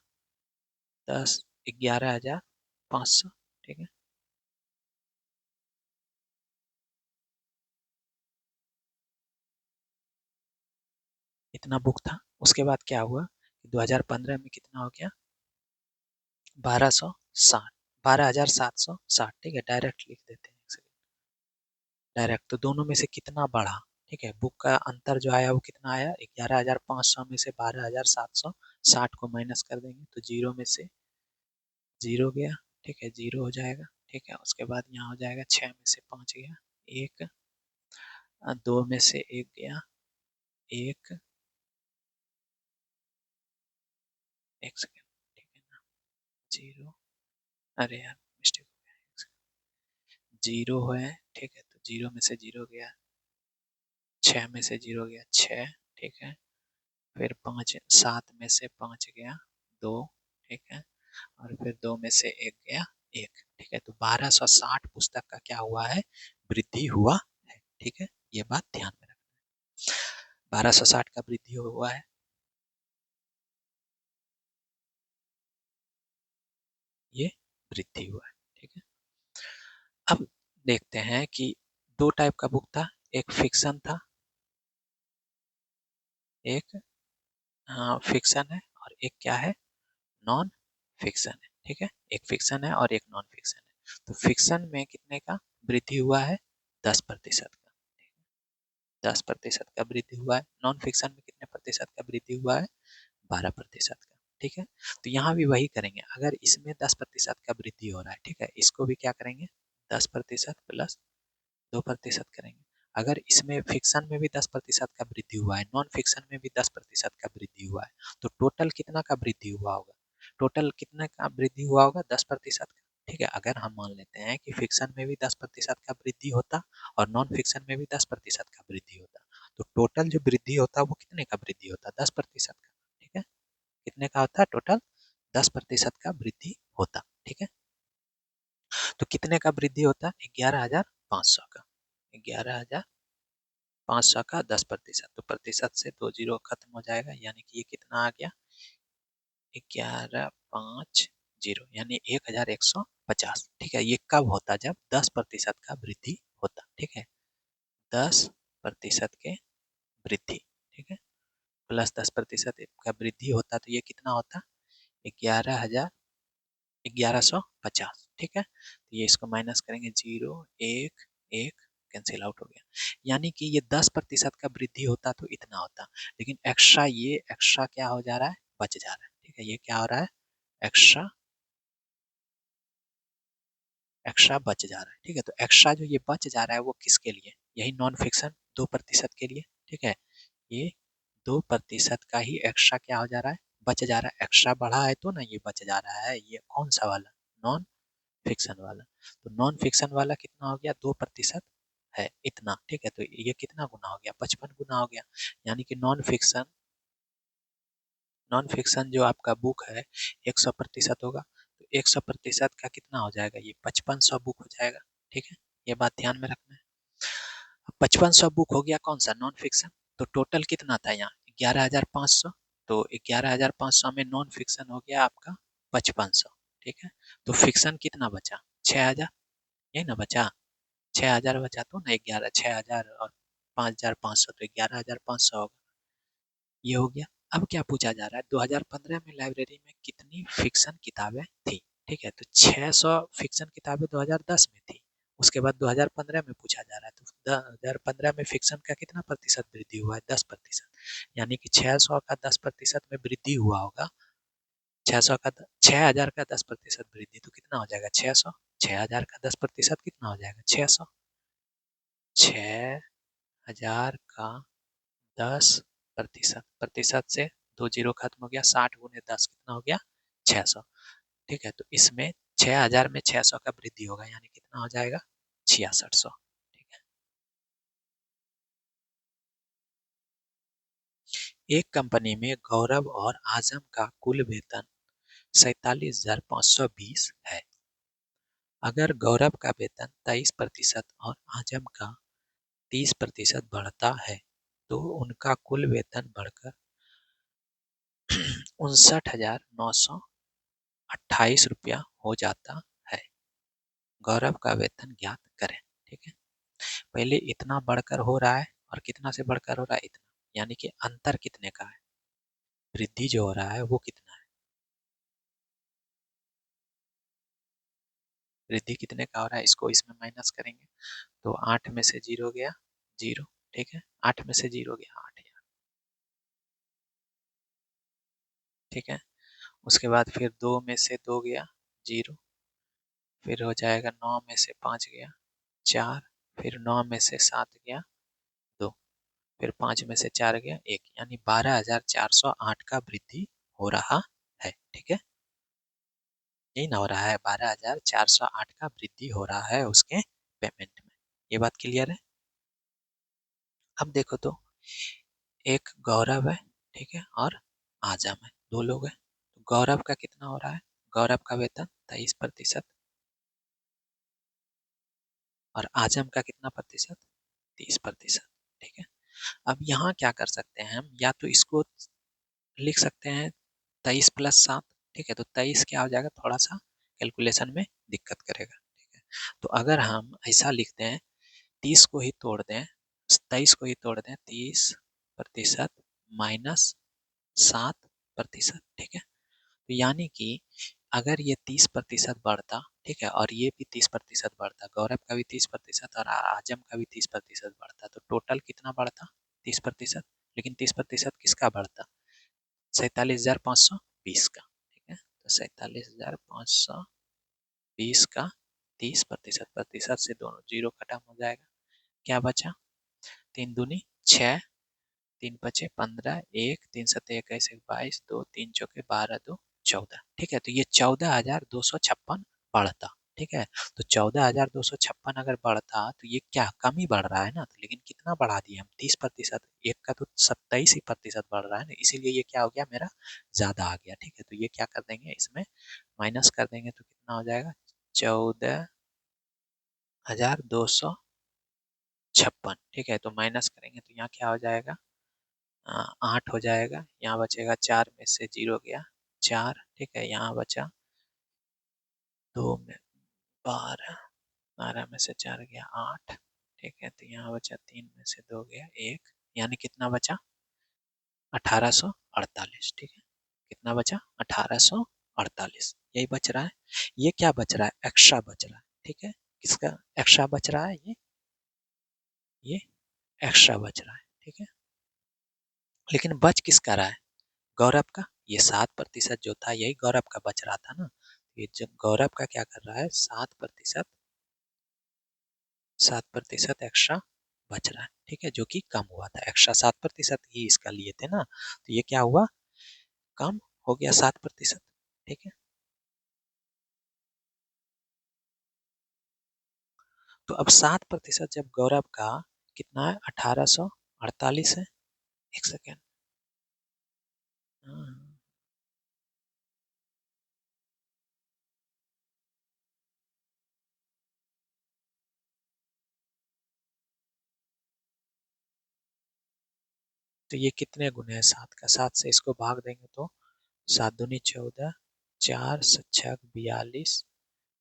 11,500। ठीक है, इतना बुक था। उसके बाद क्या हुआ? 2015 में कितना हो गया? 1260, 12,760। ठीक है, डायरेक्ट लिख देते हैं डायरेक्ट। तो दोनों में से कितना बढ़ा? ठीक है, बुक का अंतर जो आया वो कितना आया? 11,500 में से 12,760 को माइनस कर देंगे तो जीरो में से जीरो गया। ठीक है, जीरो हो जाएगा। ठीक है, उसके बाद यहाँ हो जाएगा 6 में से 5 गया, एक 2 में से एक गया, एक एक सेकेंड। ठीक है ना, जीरो, अरे यार मिस्टेक हो गया, जीरो है। ठीक है, तो जीरो में से जीरो गया, 6 में से जीरो गया 6। ठीक है, फिर 5 7 में से 5 गया 2। ठीक है, और फिर 2 में से एक गया एक। ठीक है, तो 1260 पुस्तक का क्या हुआ है? वृद्धि हुआ है। ठीक है, ये बात ध्यान में रखना। 1260 का वृद्धि हुआ है, ये वृद्धि हुआ है। ठीक है, अब देखते हैं कि दो टाइप का बुक था, एक फिक्शन था, एक हाँ फिक्शन है, और एक क्या है? नॉन फिक्शन है। ठीक है, एक फिक्शन है और एक नॉन फिक्शन है। तो फिक्शन में कितने का वृद्धि हुआ है? 10% का। 10% का वृद्धि हुआ है। नॉन फिक्शन में कितने प्रतिशत का वृद्धि हुआ है? 12% का। ठीक है, तो यहाँ भी वही करेंगे। अगर इसमें 10% का वृद्धि हो रहा है, ठीक है, इसको भी क्या करेंगे? 10% प्लस 2% करेंगे। अगर इसमें फिक्शन में भी 10% का वृद्धि हुआ है, नॉन फिक्शन में भी 10% का वृद्धि हुआ है, तो टोटल कितना का वृद्धि हुआ होगा? टोटल कितने का वृद्धि हुआ होगा? 10% का। ठीक है, अगर हम मान लेते हैं कि फिक्शन में भी 10% का वृद्धि होता और नॉन फिक्शन में भी 10% का वृद्धि होता, तो टोटल जो वृद्धि होता वो कितने का वृद्धि होता? 10% का। ठीक है, कितने का होता? टोटल 10% का वृद्धि होता। ठीक है, तो कितने का वृद्धि होता? 11,500 का। 11,000 500 का 10%, तो प्रतिशत से 2 जीरो खत्म हो जाएगा, यानी कि ये कितना आ गया 11,500 यानी 1150। ठीक है, ये कब होता जब 10% का वृद्धि होता। ठीक है, 10% के वृद्धि, ठीक है, प्लस 10% का वृद्धि होता तो ये कितना होता 11,000 1150। ठीक है, तो ये इसको माइनस करेंगे, 0 1 1 कैंसिल आउट हो गया, यानी कि ये 10% का वृद्धि होता तो इतना होता, लेकिन एक्स्ट्रा ये एक्स्ट्रा क्या हो जा रहा है बच जा रहा है। ठीक है, ये क्या हो रहा है एक्स्ट्रा एक्स्ट्रा बच जा रहा है। ठीक है, तो एक्स्ट्रा जो ये बच जा रहा है वो किसके लिए, यही नॉन फिक्शन 2% के लिए। ठीक है, ये 2% का ही एक्स्ट्रा क्या हो जा रहा है बच जा रहा है, एक्स्ट्रा बढ़ा है तो ना ये बच जा रहा है, ये कौन सा वाला नॉन फिक्शन वाला। तो नॉन फिक्शन वाला कितना हो गया 2% है इतना। ठीक है, तो ये कितना गुना हो गया 55 गुना हो गया, यानी कि नॉन फिक्शन जो आपका बुक है 100% होगा, तो 100% का कितना हो जाएगा ये 5500 बुक हो जाएगा। ठीक है, ये बात ध्यान में रखना है। अब 5500 बुक हो गया कौन सा नॉन फिक्शन, तो टोटल कितना था यहाँ 11,500, तो 11,500 में नॉन फिक्शन हो गया आपका 5500। ठीक है, तो फिक्शन कितना बचा 6,000, यही ना बचा 6,000 बचा, तो ना 6,000 और 5,500, तो 11,500 होगा, ये हो गया। अब क्या पूछा जा रहा है 2015 में लाइब्रेरी में कितनी फिक्शन किताबें थी। ठीक है, तो 600 फिक्शन किताबें 2010 में थी, उसके बाद 2015 में पूछा जा रहा है, तो 2015 में फिक्शन का कितना प्रतिशत वृद्धि हुआ है 10%, यानी कि 600 का 10% में वृद्धि हुआ होगा, 600 का 6,000 का 10% वृद्धि तो कितना हो जाएगा 600, 6,000 का 10% कितना हो जाएगा 600, 6,000 का 10%, प्रतिशत से 2 जीरो खत्म हो गया, 60 गुने 10 कितना हो गया 600। ठीक है, तो इसमें 6,000 में 600 का वृद्धि होगा, यानी कितना हो जाएगा 6600। ठीक है, एक कंपनी में गौरव और आजम का कुल वेतन 47,520 है। अगर गौरव का वेतन 23% और आजम का 30% बढ़ता है तो उनका कुल वेतन बढ़कर 59,928 रुपया हो जाता है। गौरव का वेतन ज्ञात करें। ठीक है, पहले इतना बढ़कर हो रहा है और कितना से बढ़कर हो रहा है इतना, यानी कि अंतर कितने का है, वृद्धि जो हो रहा है वो कितना है, वृद्धि कितने का हो रहा है, इसको इसमें माइनस करेंगे तो 8 में से 0 गया 0। ठीक है, 8 में से 0 गया 8,000। ठीक है, उसके बाद फिर 2 में से 2 गया 0, फिर हो जाएगा 9 में से 5 गया 4, फिर 9 में से 7 गया 2, फिर 5 में से 4 गया 1, यानी 12,408 का वृद्धि हो रहा है। ठीक है, यही ना हो रहा है 12,408 का वृद्धि हो रहा है उसके पेमेंट में। ये बात क्लियर है। अब देखो तो एक गौरव है, ठीक है, और आजम है, दो लोग हैं, तो गौरव का कितना हो रहा है, गौरव का वेतन 23% और आजम का कितना प्रतिशत 30%। ठीक है, अब यहाँ क्या कर सकते हैं हम, या तो इसको लिख सकते हैं 23+7। ठीक है, तो 23 क्या हो जाएगा, थोड़ा सा कैलकुलेशन में दिक्कत करेगा। ठीक है, तो अगर हम ऐसा लिखते हैं 30 को ही तोड़ दें, 23 को ही तोड़ दें, 30% माइनस 7%। ठीक है, तो यानी कि अगर ये 30% बढ़ता, ठीक है, और ये भी 30% बढ़ता, गौरव का भी 30% और आजम का भी 30% बढ़ता, तो टोटल कितना बढ़ता 30%, लेकिन 30% किसका बढ़ता 47,520 का। ठीक है, तो 47,520 का 30%, प्रतिशत से दोनों जीरो खत्म हो जाएगा, क्या बचा 3 दूनी 6, 3 पचे 15, 1 3 7 21 22, 2 3 चौके 12 2 14। ठीक है, तो ये 14,256 बढ़ता। ठीक है, तो 14,256 अगर बढ़ता तो ये क्या कम ही बढ़ रहा है ना, तो लेकिन कितना बढ़ा दिए हम 30%, एक का तो 27% बढ़ रहा है ना, इसीलिए ये क्या हो गया मेरा ज्यादा आ गया। ठीक है, तो ये क्या कर देंगे इसमें माइनस कर देंगे तो कितना हो जाएगा 14,256 56। ठीक है, तो माइनस करेंगे तो यहाँ क्या हो जाएगा, 8 हो जाएगा। यहाँ बचेगा 4 में से 0 गया 4। ठीक है, यहाँ बचा 2 में 12, 12 में से 4 गया 8। ठीक है, तो यहाँ बचा 3 में से 2 गया 1, यानी कितना बचा 1848। ठीक है, कितना बचा 1848, यही बच रहा है। ये क्या बच रहा है, एक्स्ट्रा बच रहा है। ठीक है, किसका एक्स्ट्रा बच रहा है, ये एक्स्ट्रा बच रहा है। ठीक है, लेकिन बच किसका रहा है, गौरव का। ये 7% जो था यही गौरव का बच रहा था ना। ये जब गौरव का क्या कर रहा है, 7%, 7% एक्स्ट्रा बच रहा है। ठीक है, जो कि कम हुआ था, एक्स्ट्रा 7% ही इसका लिए थे ना, तो ये क्या हुआ, कम हो गया 7%। ठीक है, तो अब 7% जब गौरव का कितना है, 1848 है। एक सेकेंड, तो ये कितने गुने है 7 का, 7 से इसको भाग देंगे तो 7 दूनी 14, 4 सत्छक 42,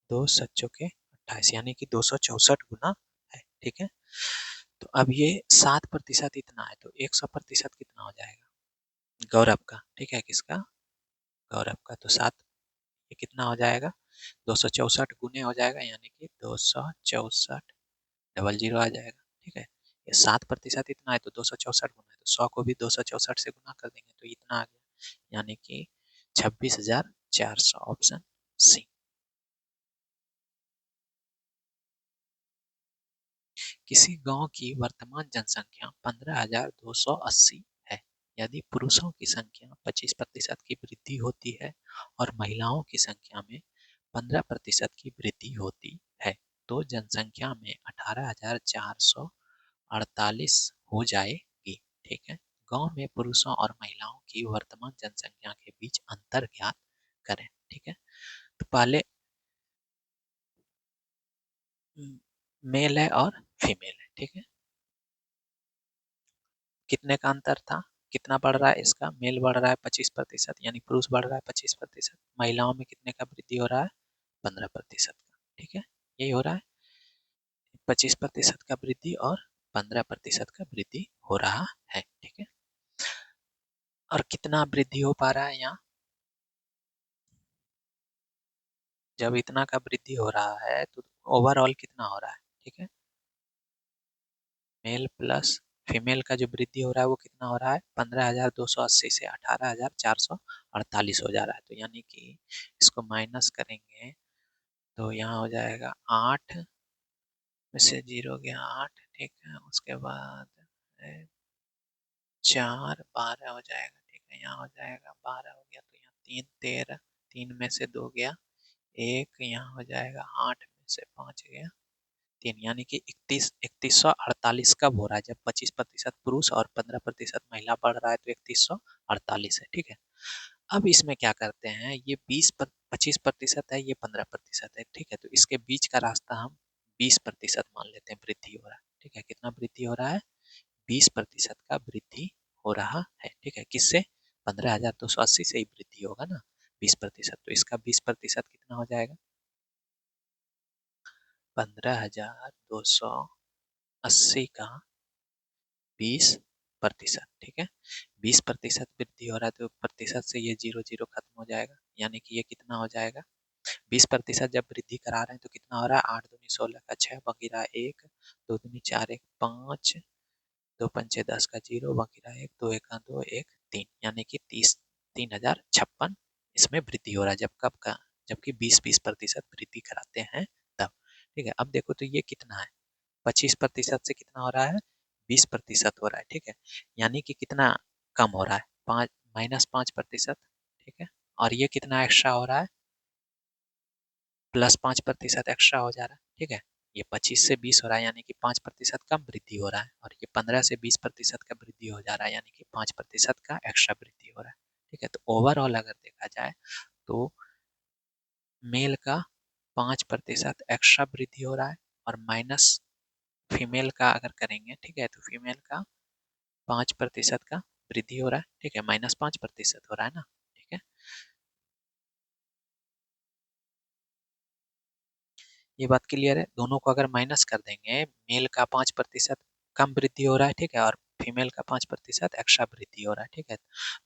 2 सच्चों के 28, यानी कि 264 गुना है। ठीक है, तो अब ये 7% इतना है, तो 100% कितना हो जाएगा, गौरव का। ठीक है, किसका, गौरव का। तो 7, ये कितना हो जाएगा, 264 गुने हो जाएगा, यानी कि 264 डबल जीरो आ जाएगा। ठीक है, ये 7% इतना है, तो 264 गुना है, तो 100 को भी 264 से गुना कर देंगे तो इतना आ गया, यानी कि 26,400, ऑप्शन सी। किसी गांव की वर्तमान जनसंख्या 15,280 है। यदि पुरुषों की संख्या 25% की वृद्धि होती है और महिलाओं की संख्या में 15% की वृद्धि होती है, तो जनसंख्या में 18,448 हो जाएगी। ठीक है, गांव में पुरुषों और महिलाओं की वर्तमान जनसंख्या के बीच अंतर ज्ञात करें। ठीक है, तो पहले मेल है और फीमेल है। ठीक है, कितने का अंतर था, कितना बढ़ रहा है, इसका मेल बढ़ रहा है 25%, यानी पुरुष बढ़ रहा है 25%, महिलाओं में कितने का वृद्धि हो रहा है, 15% का। ठीक है, यही हो रहा है, 25% का वृद्धि और 15% का वृद्धि हो रहा है। ठीक है, और कितना वृद्धि हो पा रहा है यहाँ, जब इतना का वृद्धि हो रहा है तो ओवरऑल कितना हो रहा है। ठीक है, मेल प्लस फीमेल का जो वृद्धि हो रहा है वो कितना हो रहा है, 15,280 से 18,448 हो जा रहा है। तो यानी कि इसको माइनस करेंगे तो यहाँ हो जाएगा 8 में से 0 गया 8। ठीक है, उसके बाद 4 12 हो जाएगा। ठीक है, यहाँ हो जाएगा 12 हो गया, तो यहाँ 3 13, 3 में से 2 गया 1, यहाँ हो जाएगा 8 में से 5 गया 3, यानी कि 3148 कब हो रहा है, जब 25% पुरुष और 15% महिला बढ़ रहा है, तो 3148 है। ठीक है, अब इसमें क्या करते हैं, ये 25% है, ये 15% है। ठीक है, तो इसके बीच का रास्ता हम 20% मान लेते हैं वृद्धि हो रहा है। ठीक है, कितना वृद्धि हो रहा है, 20% का वृद्धि हो रहा है। ठीक है, किससे, 15,280 से ही वृद्धि होगा ना 20%, तो इसका 20% कितना हो जाएगा, 15,280 का 20%। ठीक है, 20% वृद्धि हो रहा है, तो प्रतिशत से ये 0 0 खत्म हो जाएगा, यानी कि ये कितना हो जाएगा, 20% जब वृद्धि करा रहे हैं तो कितना हो रहा है, 8 दूनी 16 का 6 बाकी रहा 1, 2 दूनी 4 1 5, 2 पंचे 10 का 0 बाकी रहा 1, 2 1 2 1 3, यानी कि 30,056 इसमें वृद्धि हो रहा है, जब कब का, जबकि 20% वृद्धि कराते हैं तब। ठीक है, अब देखो तो ये कितना है, 25% से कितना हो रहा है, 20% हो रहा है। ठीक है, यानी कि कितना कम हो रहा है, 5 -5%। ठीक है, और ये कितना एक्स्ट्रा हो रहा है, +5% एक्स्ट्रा हो जा रहा है। ठीक है, ये 25 से 20 हो रहा है, यानी कि 5% कम वृद्धि हो रहा है, और ये 15 से 20% का वृद्धि हो जा रहा है, यानी कि 5% का एक्स्ट्रा वृद्धि हो रहा है। ठीक है, तो ओवरऑल अगर देखा जाए तो मेल का 5% एक्स्ट्रा वृद्धि हो रहा है, और फीमेल का अगर करेंगे, ठीक है, तो फीमेल का 5% का वृद्धि हो रहा है, ठीक है, -5% हो रहा है ना, ठीक है। ये बात क्लियर है। दोनों को अगर माइनस कर देंगे, मेल का 5% कम वृद्धि हो रहा है, ठीक है, और फीमेल का 5% एक्स्ट्रा वृद्धि हो रहा है, ठीक है।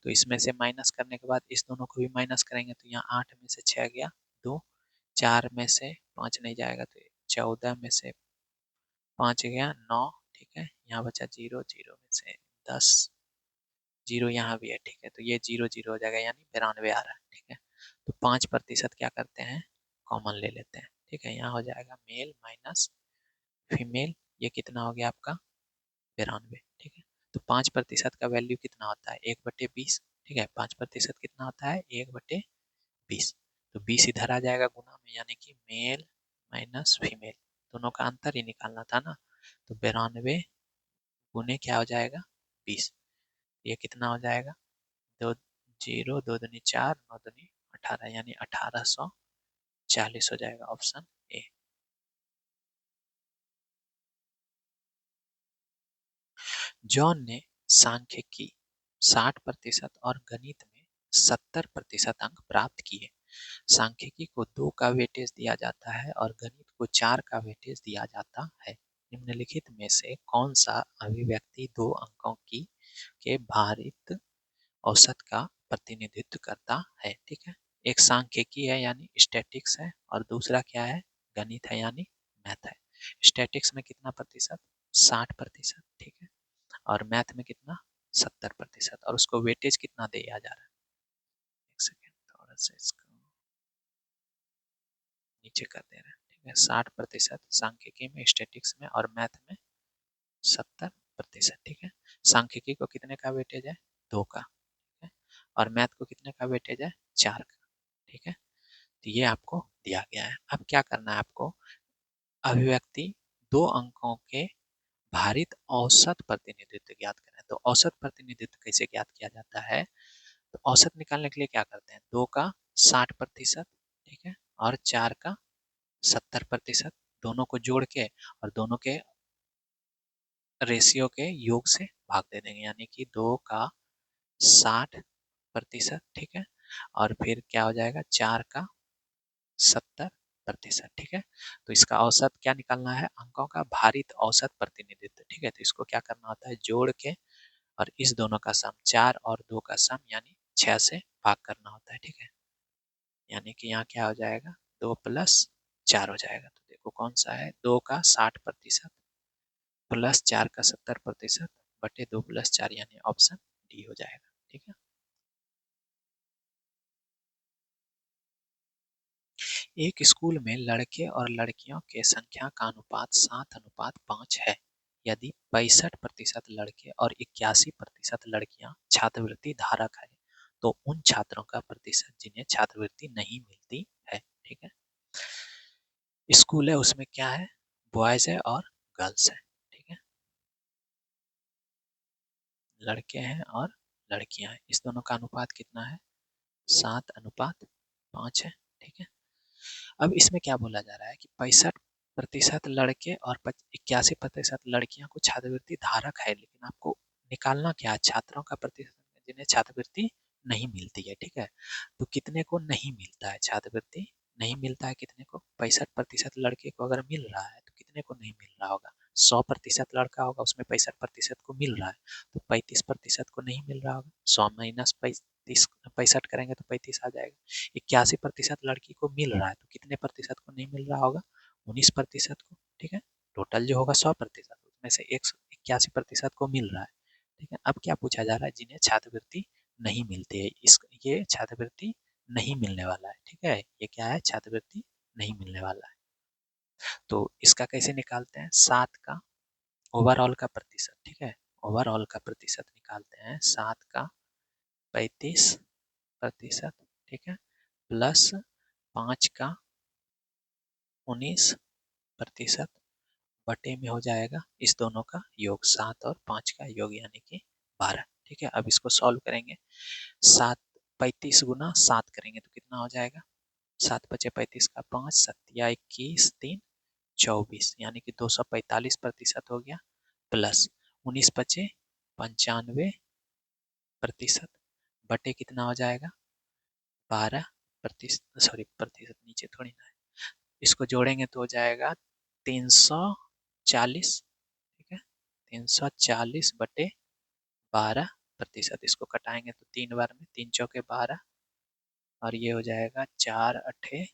तो इसमें से माइनस करने के बाद इस दोनों को भी माइनस करेंगे, तो यहाँ 8 में से 6 गया 2, 4 में से 5 नहीं जाएगा, तो 14 में से 5 गया 9, ठीक है, यहाँ बचा 0, 0 में से 10, 0 यहाँ भी है, ठीक है, तो ये 0 0 हो जाएगा, यानी 92 आ रहा है, ठीक है। तो 5% क्या करते हैं, कॉमन ले लेते हैं, ठीक है। यहाँ हो जाएगा मेल माइनस फीमेल, ये कितना हो गया आपका 92, ठीक है। तो 5% का वैल्यू कितना होता है, 1/20, ठीक है। 5% कितना होता है, 1/20। तो 20 इधर आ जाएगा गुना में, यानी कि मेल माइनस फीमेल, दोनों का अंतर ही निकालना था ना। तो 92 गुने क्या हो जाएगा 20, ये कितना हो जाएगा, 2 0 2 दूनी 4 9 दूनी 18, यानी 1840 हो जाएगा, ऑप्शन ए। जॉन ने सांख्यिकी 60% और गणित में 70% अंक प्राप्त किए। सांख्यिकी को 2 का वेटेज दिया जाता है और गणित को 4 का वेटेज दिया जाता है। निम्नलिखित में से कौन सा अभिव्यक्ति 2 अंकों की के भारित औसत का प्रतिनिधित्व करता है, ठीक है। एक सांख्यिकी है यानी स्टैटिक्स है, और दूसरा क्या है, गणित है यानी मैथ है। स्टैटिक्स में कितना प्रतिशत, 60%, ठीक है, और मैथ में कितना 70%, और उसको वेटेज कितना दिया जा रहा है। एक सेकेंड, थोड़ा सा इसको नीचे कर दे रहे हैं, ठीक है। 60% सांख्यिकी में, स्टैटिक्स में और मैथ में 70%, ठीक है। सांख्यिकी को कितने का वेटेज है, 2 का, ठीक है, और मैथ को कितने का वेटेज है, 4 का, ठीक है। तो ये आपको दिया गया है। अब क्या करना है आपको, अभिव्यक्ति 2 अंकों के भारित औसत प्रतिनिधित्व ज्ञात करें। तो औसत प्रतिनिधित्व कैसे ज्ञात किया जाता है, तो औसत निकालने के लिए क्या करते हैं, 2 का 60%, ठीक है, और 4 का 70%, दोनों को जोड़ के और दोनों के रेशियो के योग से भाग दे देंगे, यानी कि 2 का 60%, ठीक है, और फिर क्या हो जाएगा 4 का 70%, ठीक है। तो इसका औसत क्या निकालना है, अंकों का भारित औसत प्रतिनिधित्व, ठीक है। तो इसको क्या करना होता है, जोड़ के और इस दोनों का सम 4 और 2 का सम यानी 6 से भाग करना होता है, ठीक है। यानी कि यहाँ क्या हो जाएगा, 2 + 4 हो जाएगा। तो देखो कौन सा है, 2 का 60% प्लस 4 का 70% बटे 2 + 4, यानी ऑप्शन डी हो जाएगा, ठीक है। एक स्कूल में लड़के और लड़कियों के संख्या का अनुपात 7:5 है। यदि 65% लड़के और 81% लड़कियां छात्रवृत्ति धारक है, तो उन छात्रों का प्रतिशत जिन्हें छात्रवृत्ति नहीं मिलती है, ठीक है। स्कूल है, उसमें क्या है, बॉयज है और गर्ल्स है, ठीक है, लड़के हैं और लड़कियां हैं। इस दोनों का अनुपात कितना है, 7:5 है, ठीक है। अब इसमें क्या बोला जा रहा है कि 65% लड़के और 81% लड़कियां को छात्रवृत्ति धारक है, लेकिन आपको निकालना क्या है, छात्रों का प्रतिशत जिन्हें छात्रवृत्ति नहीं मिलती है, ठीक है। तो कितने को नहीं मिलता है छात्रवृत्ति, नहीं मिलता है कितने को, 65% लड़के को अगर मिल रहा है तो कितने को नहीं मिल रहा होगा, 100% लड़का होगा, उसमें 65% को मिल रहा है, तो 35% को नहीं मिल रहा होगा। 100 - 35 65 करेंगे तो 35 आ जाएगा। 81% लड़की को मिल रहा है, तो कितने प्रतिशत को नहीं मिल रहा होगा, 19% को, ठीक है। टोटल जो होगा 100%, उसमें से 81% को मिल रहा है, ठीक है। अब क्या पूछा जा रहा है, जिन्हें छात्रवृत्ति नहीं मिलती है, इस ये छात्रवृत्ति नहीं मिलने वाला है, ठीक है, ये क्या है, छात्रवृत्ति नहीं मिलने वाला है। तो इसका कैसे निकालते हैं, 7 का ओवरऑल का प्रतिशत, ठीक है, ओवरऑल का प्रतिशत निकालते हैं, 7 का 35%, ठीक है, प्लस 5 का 19% बटे में हो जाएगा इस दोनों का योग, 7 और 5 का योग यानी कि 12, ठीक है। अब इसको सॉल्व करेंगे, 7 35 गुना 7 करेंगे तो कितना हो जाएगा, 7 × 5 = 35, 7 × 21 = 3, 24 यानी कि 245% हो गया, प्लस 19 बचे 95% बटे कितना हो जाएगा 12%, सॉरी प्रतिशत नीचे थोड़ी ना है, इसको जोड़ेंगे तो हो जाएगा 340। ठीक है, 340 बटे 12%, इसको कटाएंगे तो 3 बार में 3 चौके 12 और ये हो जाएगा 4 अठे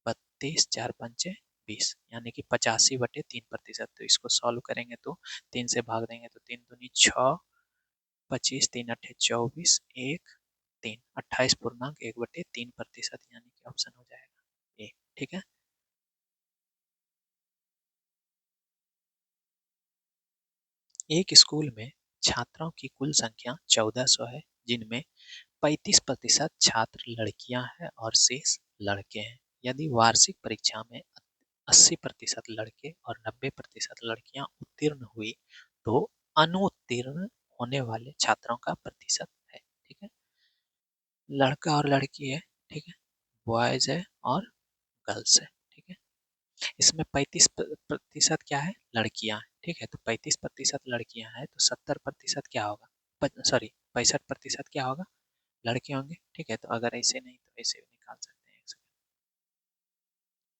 32, 4 पंचे 20 यानी कि 85/3%। तो इसको सॉल्व करेंगे तो 3 से भाग देंगे तो 3 दूनी 6, 25, 3 अठे 24, 1 3, 28.1/3%, यानी कि ऑप्शन हो जाएगा ए। ठीक है, एक स्कूल में छात्रों की कुल संख्या 1400 है, जिनमें 35% छात्र लड़कियां हैं और शेष लड़के हैं। यदि वार्षिक परीक्षा में 80% लड़के और 90% लड़कियां उत्तीर्ण हुई तो अनुत्तीर्ण होने वाले छात्रों का प्रतिशत है। ठीक है, लड़का और लड़की है, ठीक है, बॉयज है और गर्ल्स है। ठीक है, इसमें 35% क्या है लड़कियां हैं। ठीक है, तो 35% लड़कियां हैं तो 70% क्या होगा, सॉरी 65% क्या होगा लड़के होंगे। ठीक है, तो अगर ऐसे नहीं तो ऐसे निकाल सकते हैं।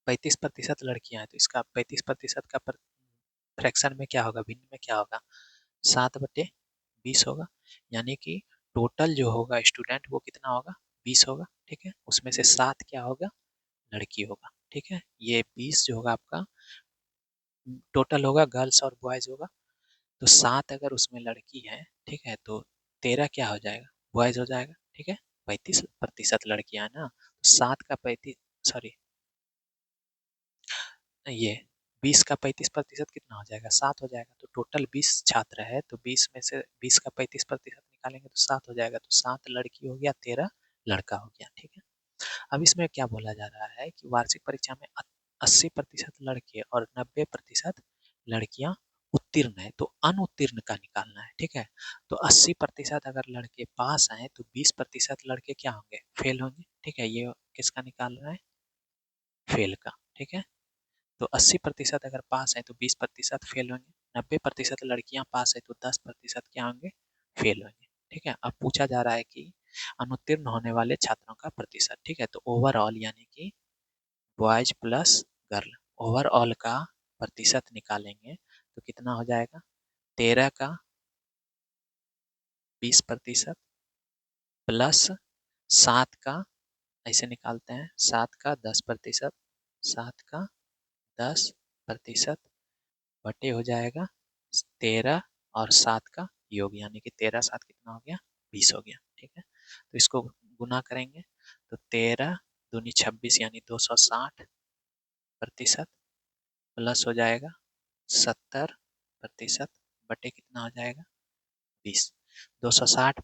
35% लड़कियां हैं तो इसका 35% का फ्रैक्शन में क्या होगा, भिन्न में क्या होगा, 7/20 होगा। यानी कि टोटल जो होगा स्टूडेंट वो कितना होगा 20 होगा। ठीक है, उसमें से 7 क्या होगा लड़की होगा। ठीक है, ये 20 जो होगा आपका टोटल होगा, गर्ल्स और बॉयज होगा। तो 7 अगर उसमें लड़की है, ठीक है, तो 13 क्या हो जाएगा बॉयज हो जाएगा। ठीक है, 35% लड़कियां है ना, तो 7 का 35, सॉरी ये 20 का 35% कितना हो जाएगा 7 हो जाएगा। तो टोटल 20 छात्र है तो 20 में से 20 का 35% निकालेंगे तो 7 हो जाएगा। तो 7 लड़की हो गया, 13 लड़का हो गया। ठीक है, अब इसमें क्या बोला जा रहा है कि वार्षिक परीक्षा में 80% लड़के और 90% लड़कियां उत्तीर्ण है, तो अनुत्तीर्ण का निकालना है। ठीक है, तो 80% अगर लड़के पास आए तो 20% लड़के क्या होंगे फेल होंगे। ठीक है, ये किसका निकाल रहा है फेल का। ठीक है, तो 80% अगर पास है तो 20% फेल होंगे, 90% लड़कियां पास है तो 10% क्या होंगे फेल होंगे। ठीक है, अब पूछा जा रहा है कि अनुत्तीर्ण होने वाले छात्रों का प्रतिशत। ठीक है, तो ओवरऑल यानी कि बॉयज प्लस गर्ल, ओवरऑल का प्रतिशत निकालेंगे तो कितना हो जाएगा 13 का 20% प्लस 7 का, ऐसे निकालते हैं 7 का 10%, 7 का 10% बटे हो जाएगा 13 और 7 का योग, यानी कि 13 7 कितना हो गया 20 हो गया। ठीक है, तो इसको गुना करेंगे तो 13 दूनी 26 यानी 260% प्लस हो जाएगा 70% बटे कितना हो जाएगा 20। 260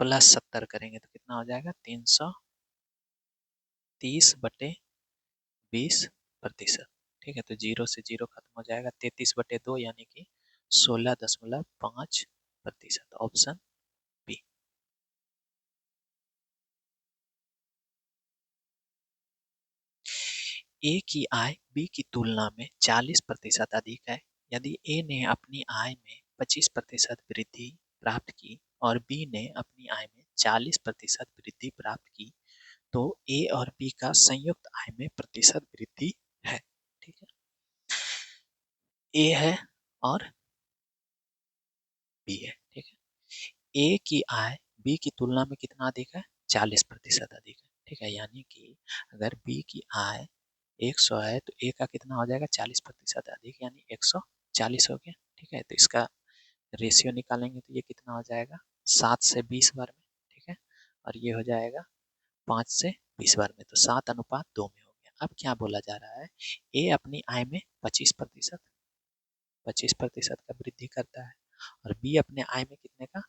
प्लस 70 करेंगे तो कितना हो जाएगा 330/20%। ठीक है, तो 0 से 0 खत्म हो जाएगा, 33/2 यानी कि 16.5%, ऑप्शन बी। ए की आय बी की तुलना में 40% अधिक है। यदि ए ने अपनी आय में 25% वृद्धि प्राप्त की और बी ने अपनी आय में 40% वृद्धि प्राप्त की तो ए और बी का संयुक्त आय में प्रतिशत वृद्धि है। ठीक है, ए है और बी है। ठीक है, ए की आय बी की तुलना में कितना अधिक है 40% अधिक है। ठीक है, यानी कि अगर बी की आय 100 है तो ए का कितना हो जाएगा 40% अधिक, यानी 140 हो गया। ठीक है, तो इसका रेशियो निकालेंगे तो ये कितना हो जाएगा 7 से 20 बार में। ठीक है, और ये हो जाएगा 5 से 20 बार में, तो 7:2 में हो गया। अब क्या बोला जा रहा है, ए अपनी आय में 25% का वृद्धि करता है और बी अपने आय में कितने का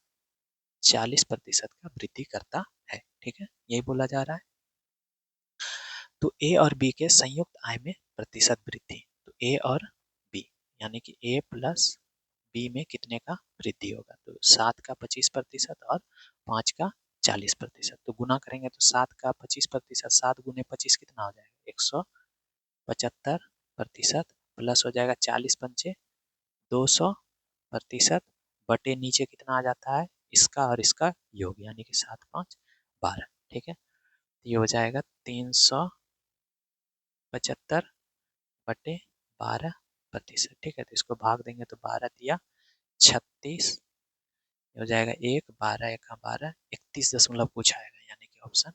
40% का वृद्धि करता है। ठीक है, यही बोला जा रहा है। तो ए और बी के संयुक्त आय में प्रतिशत वृद्धि, तो ए और बी यानी कि ए प्लस बी में कितने का वृद्धि होगा, तो 7 का 25% और 5 का 40%। तो गुना करेंगे तो 7 का 25%, 7 गुने 25 कितना हो जाएगा 175%, प्लस हो जाएगा 40 पंचे 200% बटे नीचे कितना आ जाता है इसका और इसका योग यानी कि 7×5=12। ठीक है, तो ये हो जाएगा 375/12%। ठीक है, तो इसको भाग देंगे तो 12×3=36 हो जाएगा। 1 12 1 12 31 दशमलव कुछ आएगा यानी कि ऑप्शन